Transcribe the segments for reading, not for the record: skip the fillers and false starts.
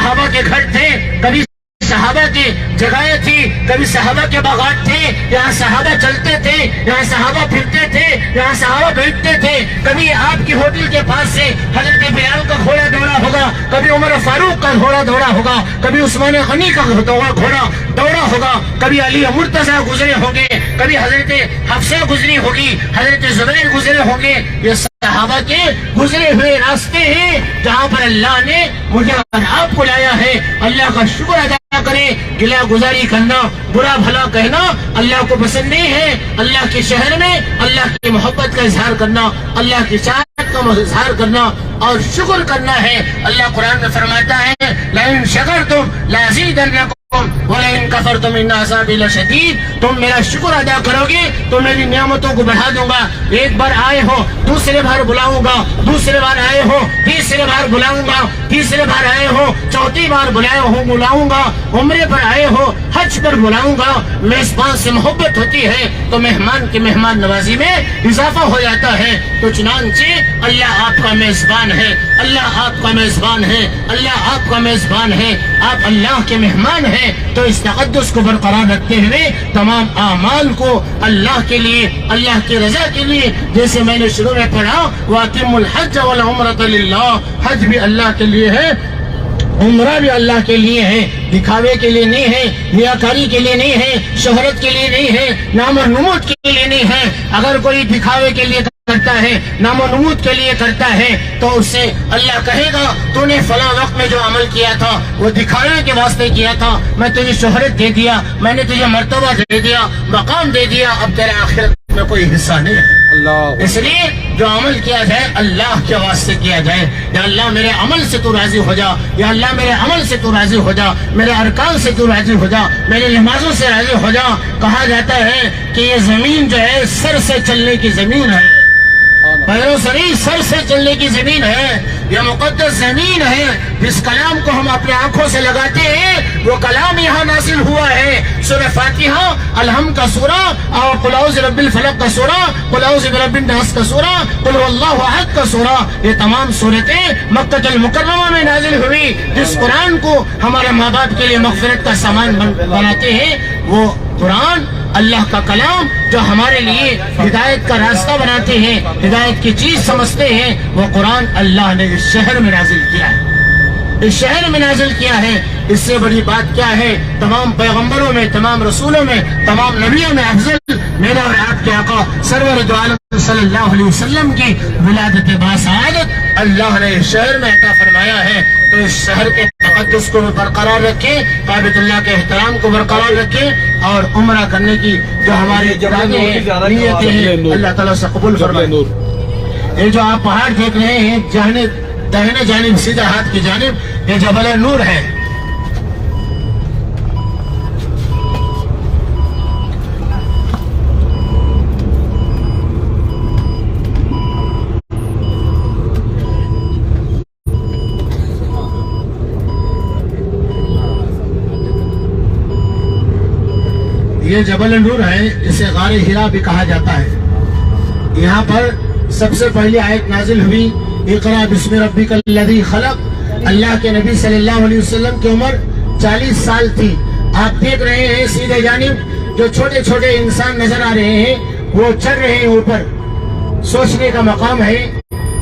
صحابہ کے گھر تھے، کبھی صحابہ کی جگہیں تھی، کبھی صحابہ کے باغات تھے، یہاں صحابہ چلتے تھے، یہاں صحابہ پھرتے تھے، یہاں صحابہ بیٹھتے تھے۔ کبھی آپ کی ہوٹل کے پاس سے حضرت بلال کا گھوڑا دوڑا ہوگا، کبھی عمر فاروق کا گھوڑا دوڑا ہوگا، کبھی عثمان غنی کا گھوڑا دوڑا ہوگا، کبھی علی مرتضیٰ گزرے ہوں گے، کبھی حضرت حفصہ گزری ہوگی، حضرت زبیر گزرے ہوں گے۔ یہ صحابہ کے گزرے ہوئے راستے ہیں جہاں پر اللہ نے مجھے اور آپ کو لایا ہے۔ اللہ کا شکر ادا کریں۔ گلہ گزاری کرنا، برا بھلا کہنا اللہ کو پسند نہیں ہے۔ اللہ کے شہر میں اللہ کی محبت کا اظہار کرنا، اللہ کی چاہت کا اظہار کرنا اور شکر کرنا ہے۔ اللہ قرآن میں فرماتا ہے لَإِن شَكَرْتُمْ لَأَزِيدَنَّكُمْ وَلَئِن كَفَرْتُمْ إِنَّ عَذَابِي لَشَدِيدٌ۔ تم میرا شکر ادا کرو گے تو میری نعمتوں کو بڑھا دوں گا۔ ایک بار آئے ہو، دوسرے بار بلاؤں گا، دوسرے بار آئے ہو، تیسرے بار بلاؤں گا، تیسرے بار آئے ہو، چوتھی بار بلاؤں گا، عمرے پر آئے ہو، حج پر بلاؤں گا۔ میزبان سے محبت ہوتی ہے تو مہمان کی مہمان نوازی میں اضافہ ہو جاتا ہے۔ تو چنانچہ اللہ آپ کا میزبان ہے، اللہ آپ کا میزبان ہے، اللہ آپ کا میزبان ہے، آپ اللہ کے مہمان ہیں۔ تو اس تقدس کو برقرار رکھتے ہوئے تمام اعمال کو اللہ کے لیے، اللہ کی رضا کے لیے، جیسے میں نے شروع میں پڑھا وَأَتِمُّ الْحَجَّ وَالْعُمْرَةَ لِلَّهِ، حج بھی اللہ کے لیے ہے، عمرہ بھی اللہ کے لیے ہے، دکھاوے کے لیے نہیں ہے، ریاکاری کے لیے نہیں ہے، شہرت کے لیے نہیں ہے، نام و نمود کے لیے نہیں ہے۔ اگر کوئی دکھاوے کے لیے کرتا ہے، نام و نمود کے لیے کرتا ہے تو اس سے اللہ کہے گا تو نے فلاں وقت میں جو عمل کیا تھا وہ دکھانے کے واسطے کیا تھا، میں تجھے شہرت دے دیا، میں نے تجھے مرتبہ دے دیا، مقام دے دیا، اب تیرے آخرت میں کوئی حصہ نہیں ہے۔ اس لیے جو عمل کیا جائے اللہ کے واسطے کیا جائے۔ یا اللہ میرے عمل سے تو راضی ہو جا، یا اللہ میرے عمل سے تو راضی ہو جا، میرے ارکان سے تو راضی ہو جا، میرے نمازوں سے راضی ہو جا۔ کہا جاتا ہے کہ یہ زمین جو ہے سر سے چلنے کی زمین ہے، پیروں سے نہیں، سر سے چلنے کی زمین ہے۔ یہ مقدس زمین ہے، جس کلام کو ہم اپنے آنکھوں سے لگاتے ہیں وہ کلام یہاں نازل ہوا ہے۔ سورہ فاتحہ، الحمد کا سورہ، اور قل اعوذ برب الفلق کا سورہ، قل اعوذ برب الناس کا سورہ، قل هو اللہ احد کا سورہ، یہ تمام سورتیں مکہ المکرمہ میں نازل ہوئی۔ جس قرآن کو ہمارے ماں باپ کے لیے مغفرت کا سامان بناتے ہیں، وہ قرآن اللہ کا کلام جو ہمارے لیے ہدایت کا راستہ بناتے ہیں، ہدایت کی چیز سمجھتے ہیں، وہ قرآن اللہ نے اس شہر میں نازل کیا ہے، اس شہر میں نازل کیا ہے۔ اس سے بڑی بات کیا ہے؟ تمام پیغمبروں میں، تمام رسولوں میں، تمام نبیوں میں افضل میرا اور آپ کے آقا سرور دو عالم صلی اللہ علیہ وسلم کی ولادت باسعادت اللہ نے اس شہر میں عطا فرمایا ہے۔ تو اس شہر کے تقدس کو برقرار رکھیں، کعبۃ اللہ کے احترام کو برقرار رکھیں، اور عمرہ کرنے کی جو ہماری ارادے ہیں، نیتیں ہیں، اللہ تعالیٰ سے قبول فرمائے۔ یہ جو آپ پہاڑ دیکھ رہے ہیں داہنے جانب، سیدھے ہاتھ کی جانب، یہ جبل نور ہے۔ یہ جبل نور ہے، اسے غار ہرا بھی کہا جاتا ہے۔ یہاں پر سب سے پہلی آیت نازل ہوئی اقرا بسم ربک الذی خلق۔ اللہ کے نبی صلی اللہ علیہ وسلم کی عمر 40 سال تھی۔ آپ دیکھ رہے ہیں سیدھے جانب جو چھوٹے چھوٹے انسان نظر آ رہے ہیں، وہ چڑھ رہے ہیں اوپر۔ سوچنے کا مقام ہے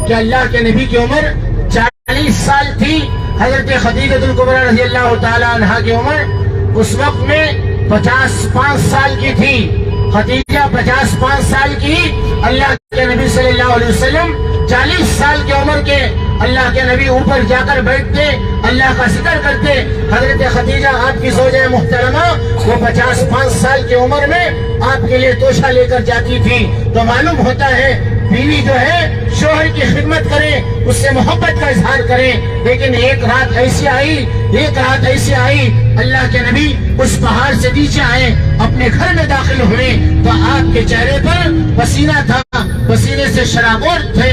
کہ اللہ کے نبی کی عمر 40 سال تھی۔ حضرت خدیجہ الکبریٰ رضی اللہ تعالی عنہا کی عمر اس وقت میں 55 سال کی تھی۔ خدیجہ 55 سال کی، اللہ کے نبی صلی اللہ علیہ وسلم 40 سال کی عمر کے اللہ کے نبی اوپر جا کر بیٹھتے، اللہ کا ذکر کرتے۔ حضرت خدیجہ آپ کی زوجہ محترمہ، وہ 55 سال کی عمر میں آپ کے لیے توشہ لے کر جاتی تھی۔ تو معلوم ہوتا ہے بیوی جو ہے شوہر کی خدمت کرے، اس سے محبت کا اظہار کرے۔ لیکن ایک رات ایسی آئی اللہ کے نبی اس پہاڑ سے نیچے آئے، اپنے گھر میں داخل ہوئے تو آپ کے چہرے پر پسینہ تھا، پسینے سے شرابور تھے۔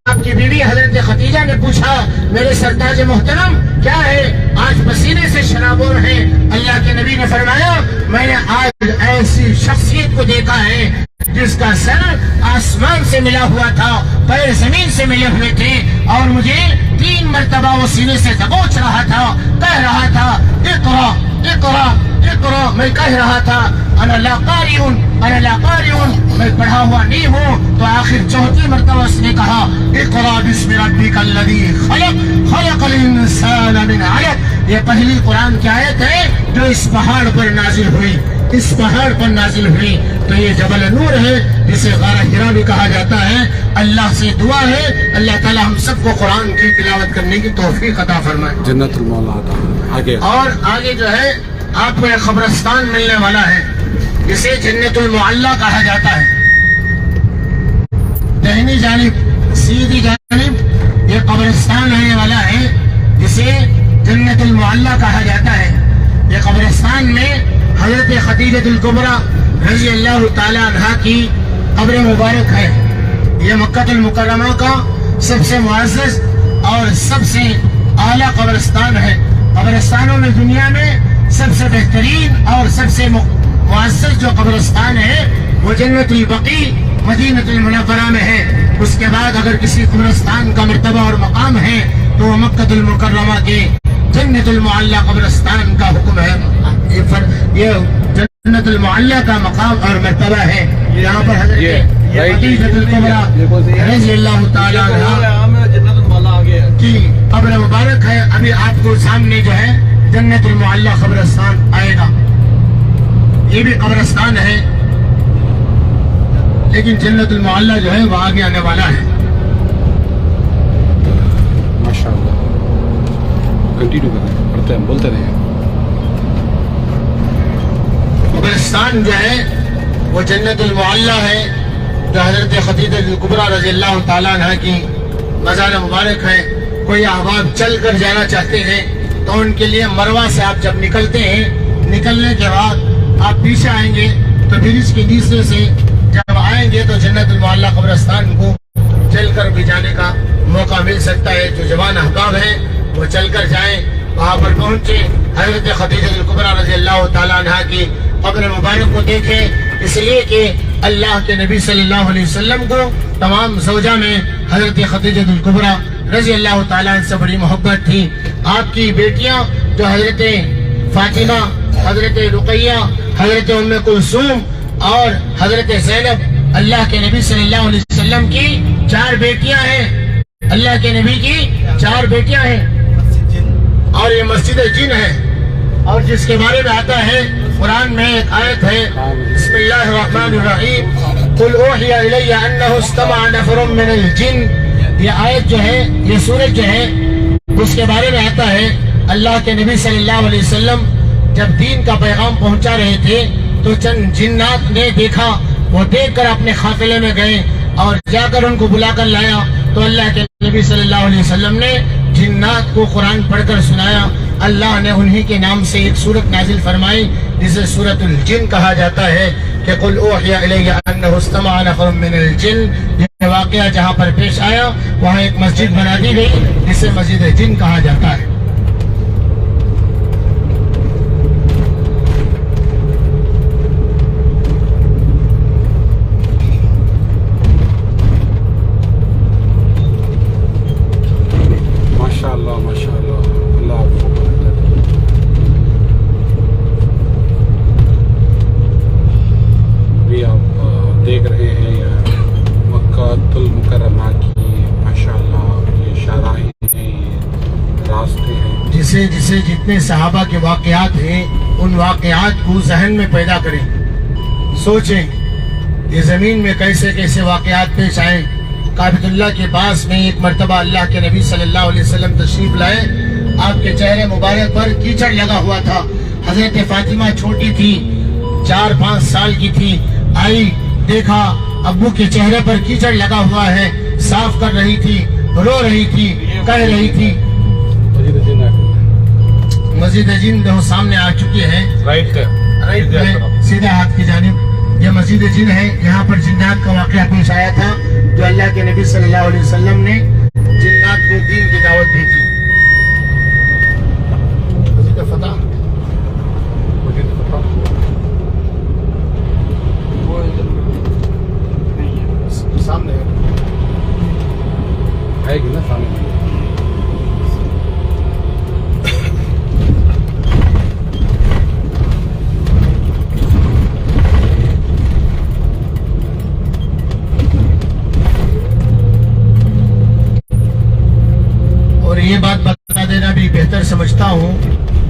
آپ کی بیوی حضرت خدیجہ نے پوچھا میرے سرتاج محترم کیا ہے، آج پسینے سے شرابور ہیں؟ اللہ کے نبی نے فرمایا میں نے آج ایسی شخصیت کو دیکھا ہے جس کا سر آسمان سے ملا ہوا تھا، پیر زمین سے ملے ہوئے تھے، اور مجھے 3 مرتبہ وہ سینے سے دبوچ رہا تھا، کہہ رہا تھا اقرا اقرا اقرا، میں کہہ رہا تھا انا لا قاری انا لا قاری، میں پڑھا ہوا نہیں ہوں، تو آخر 4تھی مرتبہ اس نے کہا اقرا بسم ربک الذی خلق خلق الانسان من علق۔ یہ پہلی قرآن کی آیت ہے جو اس پہاڑ پر نازل ہوئی، اس پہاڑ پر نازل ہوئی۔ تو یہ جبل نور ہے جسے غار حرا بھی کہا جاتا ہے۔ اللہ سے دعا ہے اللہ تعالی ہم سب کو قرآن کی تلاوت کرنے کی توفیق عطا فرمائے۔ جنت المولا آگے، اور آگے جو ہے آپ کو ایک قبرستان ملنے والا ہے جسے جنت المعلا کہا جاتا ہے۔ دہنی جانب سیدھی جانب یہ قبرستان رہنے والا ہے جسے جنت المعلا کہا جاتا ہے۔ یہ قبرستان میں حضرت خدیجہ الکبریٰ رضی اللہ تعالی عنہ کی قبر مبارک ہے۔ یہ مکہ المکرمہ کا سب سے معزز اور سب سے اعلیٰ قبرستان ہے۔ قبرستانوں میں دنیا میں سب سے بہترین اور سب سے معزز جو قبرستان ہے وہ جنت البقیع مدینہ المنورہ میں ہے۔ اس کے بعد اگر کسی قبرستان کا مرتبہ اور مقام ہے تو وہ مکہ المکرمہ کے جنت المعلا قبرستان کا حکم ہے۔ یہ جنت المعلا کا مقام اور مرتبہ ہے۔ یہاں پر حضرت خدیجہ الکبریٰ رضی اللہ تعالی عنہ کی قبر مبارک ہے۔ ابھی آپ کو سامنے جو ہے جنت المعلا قبرستان آئے گا، یہ بھی قبرستان ہے لیکن جنت المعلا جو ہے وہ آگے آنے والا ہے۔ ماشاءاللہ، کنٹینیو کریں، پڑھتے ہیں، بولتے رہیں۔ قبرستان جو ہے وہ جنت المعلا ہے جو حضرت خدیجہ الکبریٰ رضی اللہ تعالیٰ عنہ کی مزار مبارک ہے۔ کوئی احباب چل کر جانا چاہتے ہیں تو ان کے لیے مروہ سے آپ جب نکلتے ہیں، نکلنے کے بعد آپ پیچھے آئیں گے تو برج کے نیچے سے جب آئیں گے تو جنت المعلا قبرستان کو چل کر بھی جانے کا موقع مل سکتا ہے۔ جو جوان احباب ہیں وہ چل کر جائیں، وہاں پر پہنچے، حضرت خدیجہ الکبریٰ رضی اللہ تعالیٰ عنہ کی قبر مبارک کو دیکھیں، اس لیے کہ اللہ کے نبی صلی اللہ علیہ وسلم کو تمام زوجہ میں حضرت خدیجہ الکبریٰ رضی اللہ تعالیٰ عنہ سے بڑی محبت تھی۔ آپ کی بیٹیاں جو حضرت فاطمہ، حضرت رقیہ، حضرت ام کلثوم اور حضرت زینب، اللہ کے نبی صلی اللہ علیہ وسلم کی 4 بیٹیاں ہیں، اللہ کے نبی کی 4 بیٹیاں ہیں، اور یہ مسجد جن ہے، اور جس کے بارے میں آتا ہے قرآن میں ایک آیت ہے، بسم اللہ الرحمن الرحیم، قل اوحی الی انہ استمع نفر من الجن۔ یہ آیت جو ہے، یہ سورت جو ہے، اس کے بارے میں آتا ہے اللہ کے نبی صلی اللہ علیہ وسلم جب دین کا پیغام پہنچا رہے تھے تو چند جنات نے دیکھا، وہ دیکھ کر اپنے قافلے میں گئے اور جا کر ان کو بلا کر لایا، تو اللہ کے نبی صلی اللہ علیہ وسلم نے جنات کو قرآن پڑھ کر سنایا۔ اللہ نے انہی کے نام سے ایک سورت نازل فرمائی جسے سورت الجن کہا جاتا ہے کہ قل اوحی الی انہ استمع نفر من الجن۔ یہ واقعہ جہاں پر پیش آیا وہاں ایک مسجد بنا دی گئی جسے مسجد جن کہا جاتا ہے۔ دیکھ رہے ہیں مکہ المکرمہ کی ماشاءاللہ یہ شاہراہیں ہیں، راستے ہیں، جسے جتنے صحابہ کے واقعات ہیں ان واقعات کو ذہن میں پیدا کریں، سوچیں یہ زمین میں کیسے کیسے واقعات پیش آئے۔ کعبۃ اللہ کے پاس میں ایک مرتبہ اللہ کے نبی صلی اللہ علیہ وسلم تشریف لائے، آپ کے چہرے مبارک پر کیچڑ لگا ہوا تھا۔ حضرت فاطمہ چھوٹی تھی، 4-5 سال کی تھی، آئی دیکھا ابو کے چہرے پر کیچڑ لگا ہوا ہے، صاف کر رہی تھی، رو رہی تھی، کہہ رہی تھی مسجد جن جو سامنے آ چکی ہے، رائٹ میں سیدھے ہاتھ کی جانب یہ مسجد جن ہے۔ یہاں پر جنات کا واقعہ پیش آیا تھا جو اللہ کے نبی صلی اللہ علیہ وسلم نے جنات کو دین کی دعوت دی تھی۔ مسجد فتح